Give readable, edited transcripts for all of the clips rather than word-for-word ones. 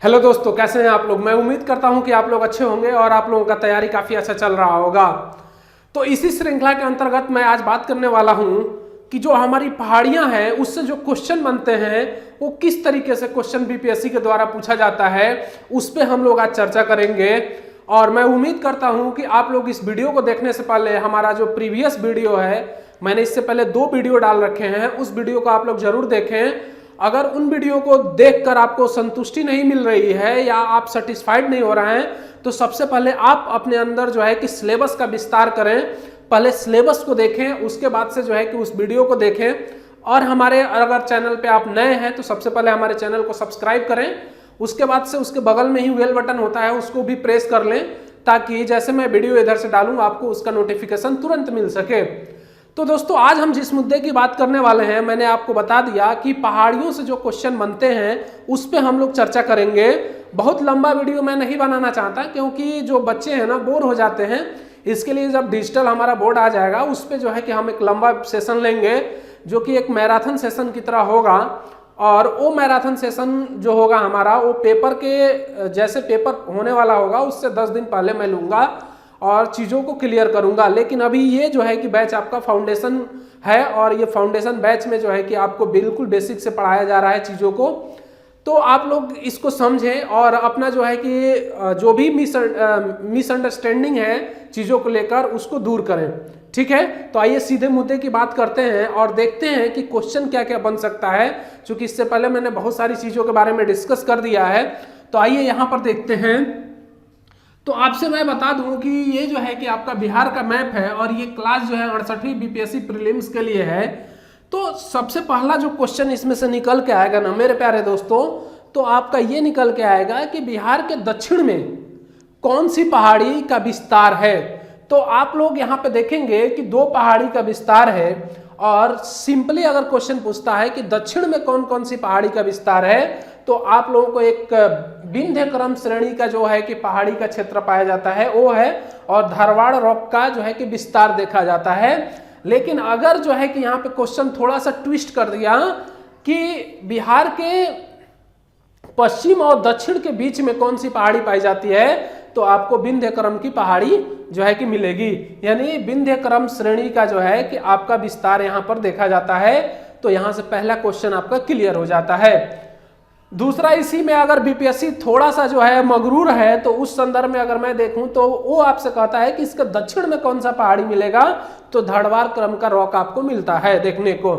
Hello दोस्तों, कैसे हैं आप लोग। मैं उम्मीद करता हूं कि आप लोग अच्छे होंगे और आप लोगों का तैयारी काफ़ी अच्छा चल रहा होगा। तो इसी श्रृंखला के अंतर्गत मैं आज बात करने वाला हूं कि जो हमारी पहाड़ियां हैं उससे जो क्वेश्चन बनते हैं वो किस तरीके से क्वेश्चन बीपीएससी के द्वारा पूछा जाता है, उस पर हम लोग आज चर्चा करेंगे। और मैं उम्मीद करता हूं कि आप लोग इस वीडियो को देखने से पहले हमारा जो प्रीवियस वीडियो है, मैंने इससे पहले 2 वीडियो डाल रखे हैं, उस वीडियो को आप लोग जरूर देखें। अगर उन वीडियो को देखकर आपको संतुष्टि नहीं मिल रही है या आप सेटिस्फाइड नहीं हो रहे हैं तो सबसे पहले आप अपने अंदर जो है कि सिलेबस का विस्तार करें। पहले सिलेबस को देखें, उसके बाद से जो है कि उस वीडियो को देखें। और हमारे अगर चैनल पे आप नए हैं तो सबसे पहले हमारे चैनल को सब्सक्राइब करें। उसके बाद से उसके बगल में ही बेल बटन होता है, उसको भी प्रेस कर लें ताकि जैसे मैं वीडियो इधर से डालूं आपको उसका नोटिफिकेशन तुरंत मिल सके। तो दोस्तों, आज हम जिस मुद्दे की बात करने वाले हैं, मैंने आपको बता दिया कि पहाड़ियों से जो क्वेश्चन बनते हैं उस पर हम लोग चर्चा करेंगे। बहुत लंबा वीडियो मैं नहीं बनाना चाहता क्योंकि जो बच्चे हैं ना बोर हो जाते हैं। इसके लिए जब डिजिटल हमारा बोर्ड आ जाएगा उस पर जो है कि हम एक लंबा सेशन लेंगे जो कि एक मैराथन सेशन की तरह होगा। और वो मैराथन सेशन जो होगा हमारा, वो पेपर के जैसे पेपर होने वाला होगा उससे 10 दिन पहले मैं लूँगा और चीज़ों को क्लियर करूंगा। लेकिन अभी ये जो है कि बैच आपका फाउंडेशन है और ये फाउंडेशन बैच में जो है कि आपको बिल्कुल बेसिक से पढ़ाया जा रहा है चीज़ों को। तो आप लोग इसको समझें और अपना जो है कि जो भी मिसअंडरस्टैंडिंग है चीज़ों को लेकर उसको दूर करें। ठीक है, तो आइए सीधे मुद्दे की बात करते हैं और देखते हैं कि क्वेश्चन क्या क्या बन सकता है। क्योंकि इससे पहले मैंने बहुत सारी चीज़ों के बारे में डिस्कस कर दिया है। तो आइए यहाँ पर देखते हैं। तो आपसे मैं बता दूं कि ये जो है कि आपका बिहार का मैप है और ये क्लास जो है 68वीं बीपीएससी प्रीलिम्स के लिए है। तो सबसे पहला जो क्वेश्चन इसमें से निकल के आएगा ना मेरे प्यारे दोस्तों, तो आपका ये निकल के आएगा कि बिहार के दक्षिण में कौन सी पहाड़ी का विस्तार है। तो आप लोग यहाँ पे देखेंगे कि 2 पहाड़ी का विस्तार है और सिंपली अगर क्वेश्चन पूछता है कि दक्षिण में कौन कौन सी पहाड़ी का विस्तार है तो आप लोगों को एक विंध्य क्रम श्रेणी का जो है कि पहाड़ी का क्षेत्र पाया जाता है वो है, और धारवाड़ रॉक का जो है कि विस्तार देखा जाता है। लेकिन अगर जो है कि यहाँ पे क्वेश्चन थोड़ा सा ट्विस्ट कर दिया कि बिहार के पश्चिम और दक्षिण के बीच में कौन सी पहाड़ी पाई जाती है तो आपको विंध्य क्रम की पहाड़ी जो है कि मिलेगी। यानी विंध्य क्रम श्रेणी का जो है कि आपका विस्तार यहाँ पर देखा जाता है। तो यहाँ से पहला क्वेश्चन आपका क्लियर हो जाता है। दूसरा, इसी में अगर बीपीएससी थोड़ा सा जो है मगरूर है तो उस संदर्भ में अगर मैं देखूं तो वो आपसे कहता है कि इसके दक्षिण में कौन सा पहाड़ी मिलेगा तो धड़वार क्रम का रॉक आपको मिलता है देखने को।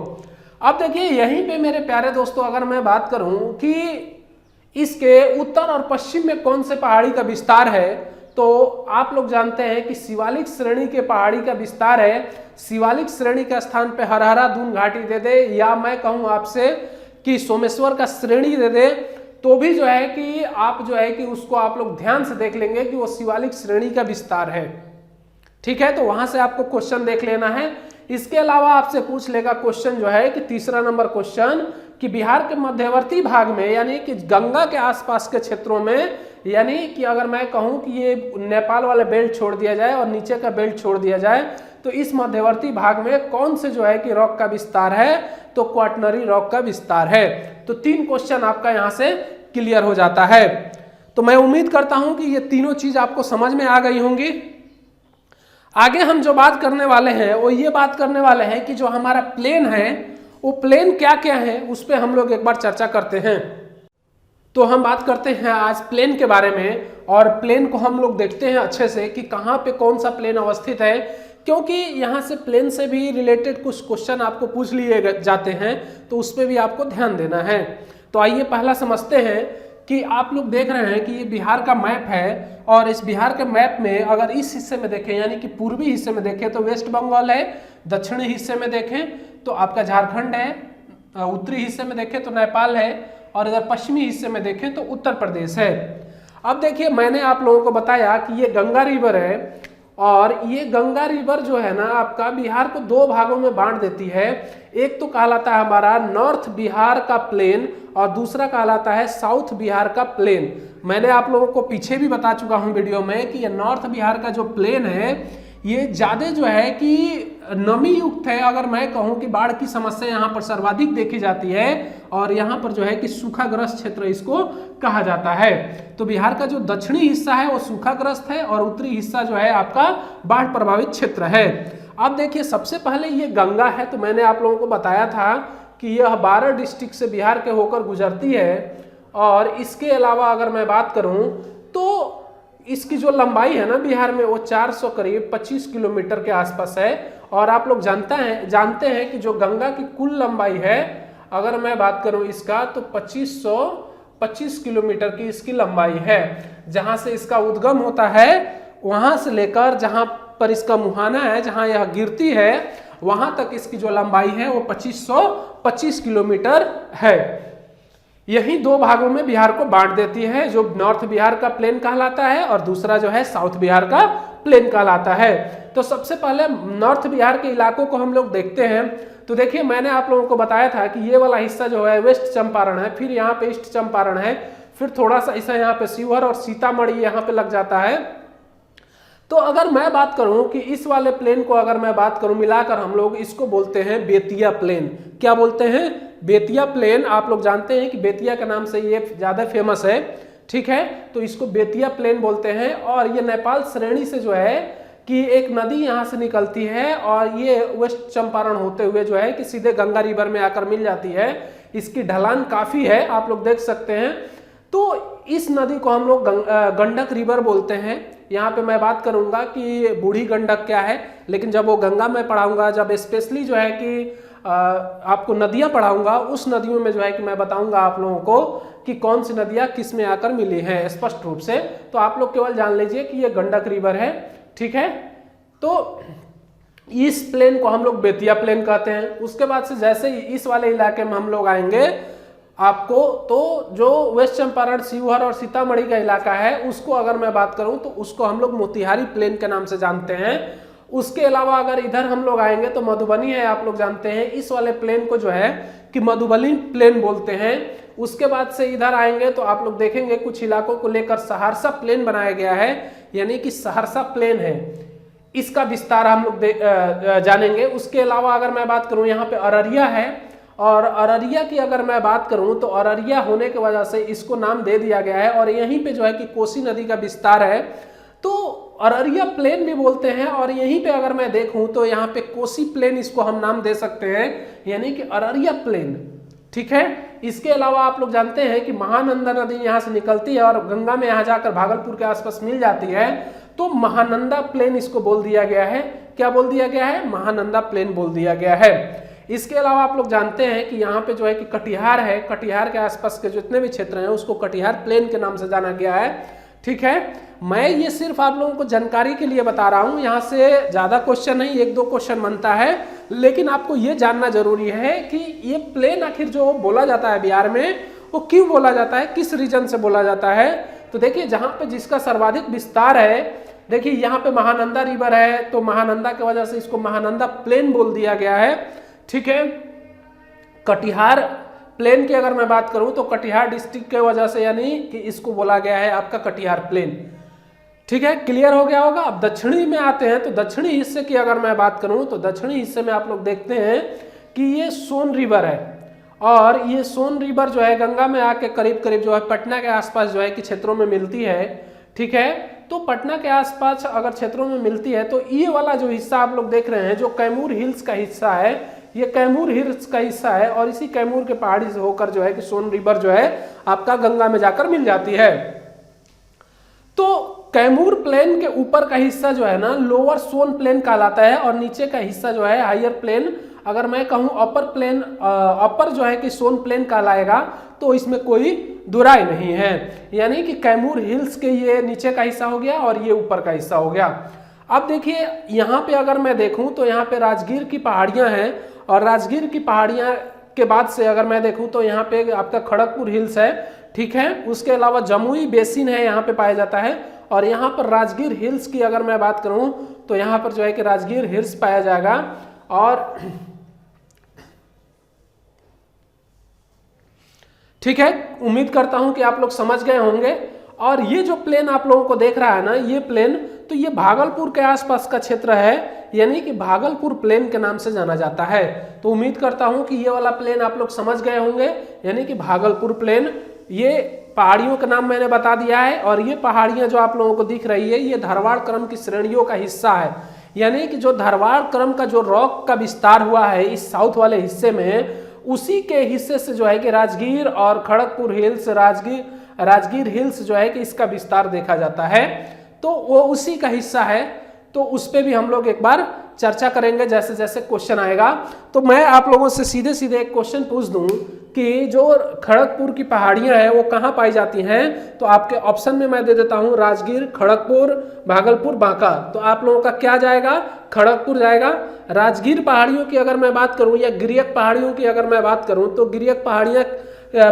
अब देखिए यहीं पे मेरे प्यारे दोस्तों, अगर मैं बात करूं कि इसके उत्तर और पश्चिम में कौन से पहाड़ी का विस्तार है तो आप लोग जानते हैं कि शिवालिक श्रेणी के पहाड़ी का विस्तार है। शिवालिक श्रेणी के स्थान पे हरहरा दून घाटी दे दे या मैं कहूँ आपसे कि सोमेश्वर का श्रेणी दे दे तो भी जो है कि आप जो है कि उसको आप लोग ध्यान से देख लेंगे कि वो शिवालिक श्रेणी का विस्तार है। ठीक है, तो वहां से आपको क्वेश्चन देख लेना है। इसके अलावा आपसे पूछ लेगा क्वेश्चन जो है कि तीसरा नंबर क्वेश्चन कि बिहार के मध्यवर्ती भाग में यानी कि गंगा के आसपास के क्षेत्रों में, यानी कि अगर मैं कहूं कि ये नेपाल वाला बेल्ट छोड़ दिया जाए और नीचे का बेल्ट छोड़ दिया जाए तो इस मध्यवर्ती भाग में कौन से जो है कि रॉक का विस्तार है तो क्वाटनरी रॉक का विस्तार है। तो 3 क्वेश्चन आपका यहाँ से क्लियर हो जाता है। तो मैं उम्मीद करता हूं कि ये तीनों चीज आपको समझ में आ गई होंगी। आगे हम जो बात करने वाले हैं वो ये बात करने वाले हैं कि जो हमारा प्लेन है वो प्लेन क्या क्या है उस पर हम लोग एक बार चर्चा करते हैं। तो हम बात करते हैं आज प्लेन के बारे में और प्लेन को हम लोग देखते हैं अच्छे से कि कहाँ पे कौन सा प्लेन अवस्थित है, क्योंकि यहाँ से प्लेन से भी रिलेटेड कुछ क्वेश्चन आपको पूछ लिए जाते हैं तो उस पर भी आपको ध्यान देना है। तो आइए पहला समझते हैं कि आप लोग देख रहे हैं कि ये बिहार का मैप है और इस बिहार के मैप में अगर इस हिस्से में देखें यानी कि पूर्वी हिस्से में देखें तो वेस्ट बंगाल है, दक्षिणी हिस्से में देखें तो आपका झारखंड है, उत्तरी हिस्से में देखें तो नेपाल है और इधर पश्चिमी हिस्से में देखें तो उत्तर प्रदेश है। अब देखिए मैंने आप लोगों को बताया कि ये गंगा रिवर है और ये गंगा रिवर जो है ना आपका बिहार को 2 भागों में बांट देती है। एक तो कहलाता है हमारा नॉर्थ बिहार का प्लेन और दूसरा कहलाता है साउथ बिहार का प्लेन। मैंने आप लोगों को पीछे भी बता चुका हूं वीडियो में कि ये नॉर्थ बिहार का जो प्लेन है ये ज़्यादा जो है कि नमी युक्त है। अगर मैं कहूँ कि बाढ़ की समस्या यहाँ पर सर्वाधिक देखी जाती है और यहाँ पर जो है कि सूखाग्रस्त क्षेत्र इसको कहा जाता है। तो बिहार का जो दक्षिणी हिस्सा है वो सूखाग्रस्त है और उत्तरी हिस्सा जो है आपका बाढ़ प्रभावित क्षेत्र है। अब देखिए सबसे पहले ये गंगा है, तो मैंने आप लोगों को बताया था कि यह 12 डिस्ट्रिक्ट से बिहार के होकर गुजरती है। और इसके अलावा अगर मैं बात करूं तो इसकी जो लंबाई है ना बिहार में वो 400 करीब 25 किलोमीटर के आसपास है। और आप लोग जानते हैं कि जो गंगा की कुल लंबाई है अगर मैं बात करूं इसका तो 2525 किलोमीटर की इसकी लंबाई है। जहां से इसका उद्गम होता है वहां से लेकर जहां पर इसका मुहाना है, जहां यह गिरती है, वहां तक इसकी जो लंबाई है वो 2525 किलोमीटर है। यही दो भागों में बिहार को बांट देती है, जो नॉर्थ बिहार का प्लेन कहलाता है और दूसरा जो है साउथ बिहार का प्लेन कहलाता है। तो सबसे पहले नॉर्थ बिहार के इलाकों को हम लोग देखते हैं। तो देखिए मैंने आप लोगों को बताया था कि ये वाला हिस्सा जो है वेस्ट चंपारण है, फिर यहाँ पे ईस्ट चंपारण है, फिर थोड़ा सा ऐसा यहाँ पे शिवहर और सीतामढ़ी यहाँ पे लग जाता है। तो अगर मैं बात करूं कि इस वाले प्लेन को अगर मैं बात करूं मिलाकर हम लोग इसको बोलते हैं बेतिया प्लेन। क्या बोलते हैं? बेतिया प्लेन। आप लोग जानते हैं कि बेतिया के नाम से ये ज्यादा फेमस है, ठीक है। तो इसको बेतिया प्लेन बोलते हैं। और ये नेपाल श्रेणी से जो है कि एक नदी यहाँ से निकलती है और ये वेस्ट चंपारण होते हुए जो है कि सीधे गंगा रिवर में आकर मिल जाती है। इसकी ढलान काफी है, आप लोग देख सकते हैं। तो इस नदी को हम लोग गंडक रिवर बोलते हैं। यहाँ पे मैं बात करूंगा कि बूढ़ी गंडक क्या है, लेकिन जब वो गंगा में पढ़ाऊंगा, जब स्पेशली जो है कि आपको नदियां पढ़ाऊंगा, उस नदियों में जो है कि मैं बताऊंगा आप लोगों को कि कौन सी नदियां किस में आकर मिली हैं स्पष्ट रूप से। तो आप लोग केवल जान लीजिए कि ये गंडक रिवर है, ठीक है। तो इस प्लेन को हम लोग बेतिया प्लेन कहते हैं। उसके बाद से जैसे ही इस वाले इलाके में हम लोग आएंगे आपको, तो जो वेस्ट चंपारण, शिवहर और सीतामढ़ी का इलाका है उसको अगर मैं बात करूं तो उसको हम लोग मोतिहारी प्लेन के नाम से जानते हैं। उसके अलावा अगर इधर हम लोग आएंगे तो मधुबनी है, आप लोग जानते हैं। इस वाले प्लेन को जो है कि मधुबनी प्लेन बोलते हैं। उसके बाद से इधर आएंगे तो आप लोग देखेंगे कुछ इलाकों को लेकर सहरसा प्लेन बनाया गया है, यानी कि सहरसा प्लेन है, इसका विस्तार हम लोग जानेंगे। उसके अलावा अगर मैं बात करूं यहाँ पे अररिया है, और अररिया की अगर मैं बात करूं तो अररिया होने की वजह से इसको नाम दे दिया गया है। और यहीं पे जो है कि कोसी नदी का विस्तार है, तो अररिया प्लेन भी बोलते हैं। और यहीं पे अगर मैं देखूं तो यहाँ पे कोसी प्लेन इसको हम नाम दे सकते हैं, यानी कि अररिया प्लेन, ठीक है। इसके अलावा आप लोग जानते हैं कि महानंदा नदी यहाँ से निकलती है और गंगा में यहाँ जाकर भागलपुर के आसपास मिल जाती है, तो महानंदा प्लेन इसको बोल दिया गया है। क्या बोल दिया गया है? महानंदा प्लेन बोल दिया गया है। इसके अलावा आप लोग जानते हैं कि यहाँ पे जो है कि कटिहार है, कटिहार के आसपास के जितने भी क्षेत्र हैं उसको कटिहार प्लेन के नाम से जाना गया है, ठीक है। मैं ये सिर्फ आप लोगों को जानकारी के लिए बता रहा हूँ, यहाँ से ज्यादा क्वेश्चन नहीं, एक दो क्वेश्चन बनता है, लेकिन आपको ये जानना जरूरी है कि ये प्लेन आखिर जो बोला जाता है बिहार में वो क्यों बोला जाता है, किस रीजन से बोला जाता है। तो देखिए जहाँ पे जिसका सर्वाधिक विस्तार है, देखिए यहाँ पे महानंदा रिवर है, तो महानंदा की वजह से इसको महानंदा प्लेन बोल दिया गया है, ठीक है। कटिहार प्लेन की अगर मैं बात करूं तो कटिहार डिस्ट्रिक्ट के वजह से यानी कि इसको बोला गया है आपका कटिहार प्लेन, ठीक है। क्लियर हो गया होगा। अब दक्षिणी में आते हैं, तो दक्षिणी हिस्से की अगर मैं बात करूं तो दक्षिणी हिस्से में आप लोग देखते हैं कि ये सोन रिवर है, और ये सोन रिवर जो है गंगा में आके करीब करीब जो है पटना के आसपास जो है कि क्षेत्रों में मिलती है, ठीक है। तो पटना के आसपास अगर क्षेत्रों में मिलती है तो ये वाला जो हिस्सा आप लोग देख रहे हैं जो कैमूर हिल्स का हिस्सा है, ये कैमूर हिल्स का हिस्सा है, और इसी कैमूर के पहाड़ी से होकर जो है कि सोन रिवर जो है आपका गंगा में जाकर मिल जाती है। तो कैमूर प्लेन के ऊपर का हिस्सा जो है ना लोअर सोन प्लेन कहलाता है, और नीचे का हिस्सा जो है हायर प्लेन, अगर मैं कहूं अपर प्लेन, अपर जो है कि सोन प्लेन कहलाएगा, तो इसमें कोई दुराई नहीं है। यानी कि कैमूर हिल्स के ये नीचे का हिस्सा हो गया और ये ऊपर का हिस्सा हो गया। अब देखिए यहाँ पे अगर मैं देखूं तो यहाँ पे राजगीर की पहाड़ियां हैं, और राजगीर की पहाड़ियां के बाद से अगर मैं देखूं तो यहाँ पे आपका खड़गपुर हिल्स है, ठीक है। उसके अलावा जमुई बेसिन है, यहाँ पे पाया जाता है। और यहाँ पर राजगीर हिल्स की अगर मैं बात करूं तो यहाँ पर जो है कि राजगीर हिल्स पाया जाएगा। और ठीक है, उम्मीद करता हूं कि आप लोग समझ गए होंगे। और ये जो प्लेन आप लोगों को देख रहा है ना, ये प्लेन, तो ये भागलपुर के आसपास का क्षेत्र है, यानी कि भागलपुर प्लेन के नाम से जाना जाता है। तो उम्मीद करता हूं कि ये वाला प्लेन आप लोग समझ गए होंगे, यानी कि भागलपुर प्लेन। ये पहाड़ियों का नाम मैंने बता दिया है, और ये पहाड़ियां जो आप लोगों को दिख रही है, ये धारवाड़ क्रम की श्रेणियों का हिस्सा है। यानी कि जो धारवाड़ क्रम का जो रॉक का विस्तार हुआ है इस साउथ वाले हिस्से में, उसी के हिस्से से जो है कि राजगीर और खड़गपुर हिल्स, राजगीर हिल्स जो है कि इसका विस्तार देखा जाता है। तो वो उसी का हिस्सा है, तो उस पर भी हम लोग एक बार चर्चा करेंगे जैसे जैसे क्वेश्चन आएगा। तो मैं आप लोगों से सीधे सीधे एक क्वेश्चन पूछ दूं कि जो खड़गपुर की पहाड़ियां हैं वो कहाँ पाई जाती हैं, तो आपके ऑप्शन में मैं दे देता हूं राजगीर, खड़गपुर, भागलपुर, बांका। तो आप लोगों का क्या जाएगा? खड़गपुर जाएगा। राजगीर पहाड़ियों की अगर मैं बात करूं या गिरियक पहाड़ियों की अगर मैं बात करूं, तो गिरियक पहाड़ियां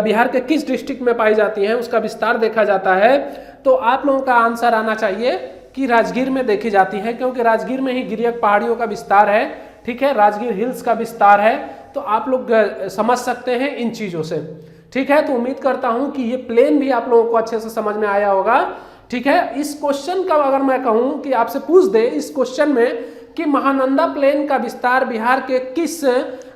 बिहार के किस डिस्ट्रिक्ट में पाई जाती हैं, उसका विस्तार देखा जाता है। तो आप लोगों का आंसर आना चाहिए कि राजगीर में देखी जाती है, क्योंकि राजगीर में ही गिरियक पहाड़ियों का विस्तार है। ठीक है, राजगीर हिल्स का विस्तार है। तो आप लोग समझ सकते हैं इन चीजों से। ठीक है, तो उम्मीद करता हूं कि ये प्लेन भी आप लोगों को अच्छे से समझ में आया होगा। ठीक है, इस क्वेश्चन का अगर मैं कहूं कि आपसे पूछ दे इस क्वेश्चन में कि महानंदा प्लेन का विस्तार बिहार के किस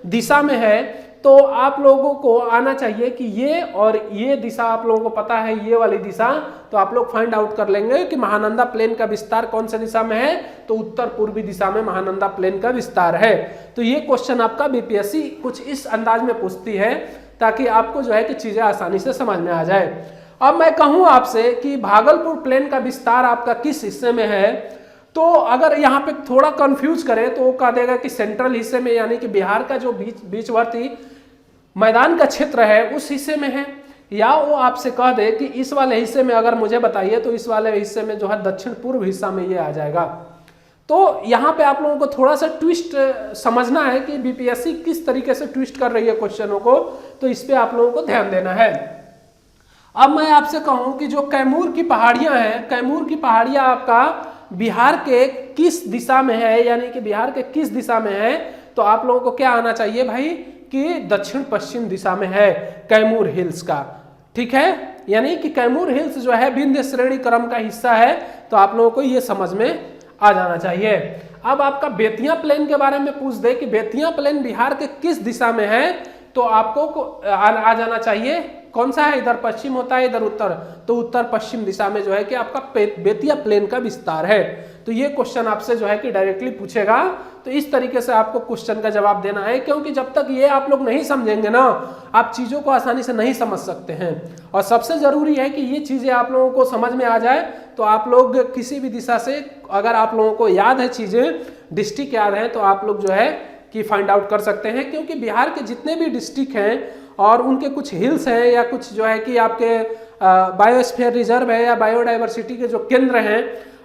दिशा में है, तो आप लोगों को आना चाहिए कि ये और ये दिशा आप लोगों को पता है, ये वाली दिशा, तो आप लोग फाइंड आउट कर लेंगे कि महानंदा प्लेन का विस्तार कौन सी दिशा में है, तो उत्तर पूर्वी दिशा में महानंदा प्लेन का विस्तार है। तो ये क्वेश्चन आपका बीपीएससी कुछ इस अंदाज में पूछती है, ताकि आपको जो है कि चीजें आसानी से समझ में आ जाए। अब मैं कहूं आपसे कि भागलपुर प्लेन का विस्तार आपका किस हिस्से में है, तो अगर यहाँ पे थोड़ा कंफ्यूज करें तो वो कह देगा कि सेंट्रल हिस्से में, यानी कि बिहार का जो बीचवर्ती मैदान का क्षेत्र है उस हिस्से में है, या वो आपसे कह दे कि इस वाले हिस्से में अगर मुझे बताइए तो इस वाले हिस्से में जो है दक्षिण पूर्व हिस्सा में ये आ जाएगा। तो यहाँ पे आप लोगों को थोड़ा सा ट्विस्ट समझना है कि बीपीएससी किस तरीके से ट्विस्ट कर रही है क्वेश्चनों को, तो इस पे आप लोगों को ध्यान देना है। अब मैं आपसे कहूं कि जो कैमूर की पहाड़ियां हैं, कैमूर की पहाड़ियां आपका बिहार के किस दिशा में है, यानी कि बिहार के किस दिशा में है, तो आप लोगों को क्या आना चाहिए भाई कि दक्षिण पश्चिम दिशा में है कैमूर हिल्स का। ठीक है, यानी कि कैमूर हिल्स जो है विंध्य श्रेणी क्रम का हिस्सा है, तो आप लोगों को ये समझ में आ जाना चाहिए। अब आपका बेतिया प्लेन के बारे में पूछ दे कि बेतिया प्लेन बिहार के किस दिशा में है, तो आपको आ जाना चाहिए कौन सा है, इधर पश्चिम होता है इधर उत्तर, तो उत्तर पश्चिम दिशा में जो है कि आपका बेतिया प्लेन का विस्तार है। तो ये क्वेश्चन आपसे जो है कि डायरेक्टली पूछेगा, तो इस तरीके से आपको क्वेश्चन का जवाब देना है, क्योंकि जब तक ये आप लोग नहीं समझेंगे ना, आप चीजों को आसानी से नहीं समझ सकते हैं। और सबसे जरूरी है कि ये चीजें आप लोगों को समझ में आ जाए, तो आप लोग किसी भी दिशा से, अगर आप लोगों को याद है चीजें, डिस्ट्रिक्ट याद है, तो आप लोग जो है कि फाइंड आउट कर सकते हैं। क्योंकि बिहार के जितने भी डिस्ट्रिक्ट हैं और उनके कुछ हिल्स हैं या कुछ जो है कि आपके बायोस्फीयर रिजर्व है या बायोडाइवर्सिटी के जो केंद्र हैं,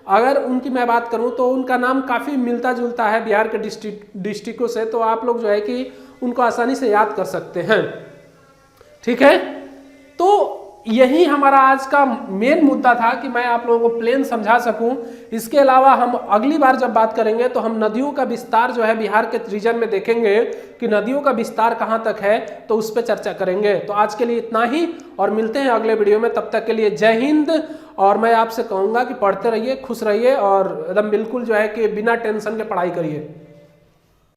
अगर उनकी मैं बात करूं तो उनका नाम काफ़ी मिलता जुलता है बिहार के डिस्ट्रिक्टों से, तो आप लोग जो है कि उनको आसानी से याद कर सकते हैं। ठीक है, तो यही हमारा आज का मेन मुद्दा था कि मैं आप लोगों को प्लेन समझा सकूं। इसके अलावा हम अगली बार जब बात करेंगे तो हम नदियों का विस्तार जो है बिहार के रीजन में देखेंगे कि नदियों का विस्तार कहां तक है, तो उस पर चर्चा करेंगे। तो आज के लिए इतना ही, और मिलते हैं अगले वीडियो में। तब तक के लिए जय हिंद। और मैं आपसे कहूँगा कि पढ़ते रहिए, खुश रहिए, और एकदम बिल्कुल जो है कि बिना टेंशन के पढ़ाई करिए।